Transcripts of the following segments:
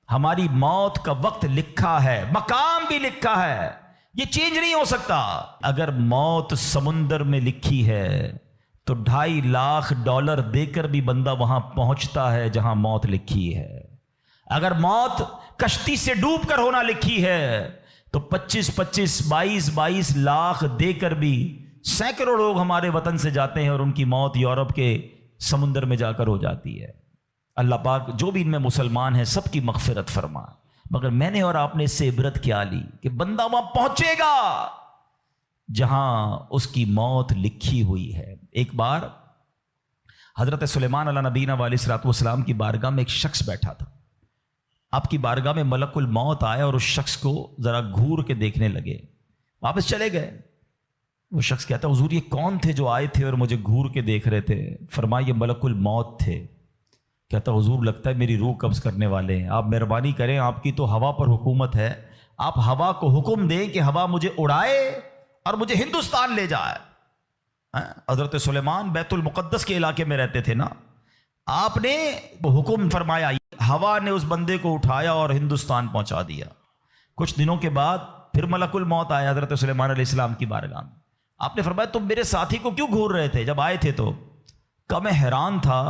ہماری موت کا وقت لکھا ہے، مقام بھی لکھا ہے، یہ چینج نہیں ہو سکتا۔ اگر موت سمندر میں لکھی ہے تو $2.5 دے کر بھی بندہ وہاں پہنچتا ہے جہاں موت لکھی ہے۔ اگر موت کشتی سے ڈوب کر ہونا لکھی ہے تو 22 لاکھ دے کر بھی سینکڑوں لوگ ہمارے وطن سے جاتے ہیں اور ان کی موت یورپ کے سمندر میں جا کر ہو جاتی ہے۔ اللہ پاک جو بھی ان میں مسلمان ہیں سب کی مغفرت فرما۔ مگر میں نے اور آپ نے اس سے عبرت کیا لی کہ بندہ وہاں پہنچے گا جہاں اس کی موت لکھی ہوئی ہے۔ ایک بار حضرت سلیمان علیہ نبینا علیہ الصلوۃ والسلام کی بارگاہ میں ایک شخص بیٹھا تھا۔ آپ کی بارگاہ میں ملک الموت آئے اور اس شخص کو ذرا گھور کے دیکھنے لگے، واپس چلے گئے۔ وہ شخص کہتا حضور یہ کون تھے جو آئے تھے اور مجھے گھور کے دیکھ رہے تھے؟ فرمایا یہ ملک الموت تھے۔ کہتا حضور لگتا ہے میری روح قبض کرنے والے ہیں، آپ مہربانی کریں، آپ کی تو ہوا پر حکومت ہے، آپ ہوا کو حکم دیں کہ ہوا مجھے اڑائے اور مجھے ہندوستان لے جائے۔ حضرت سلیمان بیت المقدس کے علاقے میں رہتے تھے نا، آپ نے وہ حکم فرمایا، ہوا نے اس بندے کو اٹھایا اور ہندوستان پہنچا دیا۔ کچھ دنوں کے بعد پھر ملک الموت آیا حضرت سلیمان علیہ السلام کی بارگاہ میں۔ آپ نے فرمایا تم میرے ساتھی کو کیوں گھور رہے تھے جب آئے تھے تو؟ کہ میں حیران تھا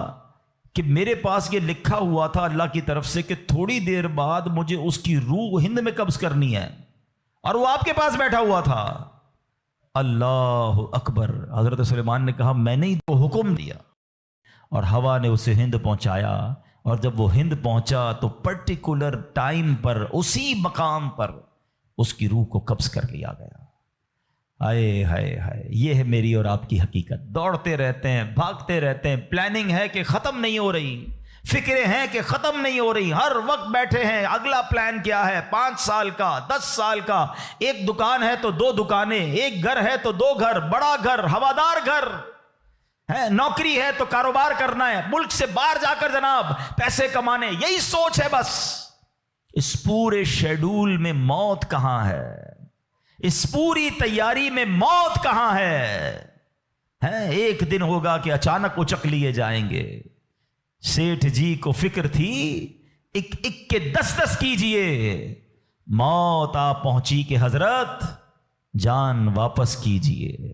کہ میرے پاس یہ لکھا ہوا تھا اللہ کی طرف سے کہ تھوڑی دیر بعد مجھے اس کی روح ہند میں قبض کرنی ہے، اور وہ آپ کے پاس بیٹھا ہوا تھا۔ اللہ اکبر۔ حضرت سلیمان نے کہا میں نے ہی تو حکم دیا، اور ہوا نے اسے ہند پہنچایا، اور جب وہ ہند پہنچا تو پرٹیکولر ٹائم پر اسی مقام پر اس کی روح کو قبض کر لیا گیا۔ ہائے ہائے ہائے، یہ ہے میری اور آپ کی حقیقت۔ دوڑتے رہتے ہیں، بھاگتے رہتے ہیں، پلاننگ ہے کہ ختم نہیں ہو رہی، فکریں ہیں کہ ختم نہیں ہو رہی، ہر وقت بیٹھے ہیں اگلا پلان کیا ہے، 5 سال کا، 10 سال کا۔ ایک دکان ہے تو 2 دکانیں، ایک گھر ہے تو 2 گھر، بڑا گھر، ہوادار گھر ہے، نوکری ہے تو کاروبار کرنا ہے، ملک سے باہر جا کر جناب پیسے کمانے، یہی سوچ ہے بس۔ اس پورے شیڈول میں موت کہاں ہے؟ اس پوری تیاری میں موت کہاں ہے؟ ایک دن ہوگا کہ اچانک اچک لیے جائیں گے۔ سیٹھ جی کو فکر تھی ایک ایک کے 10 کیجئے، موت آ پہنچی کہ حضرت جان واپس کیجئے۔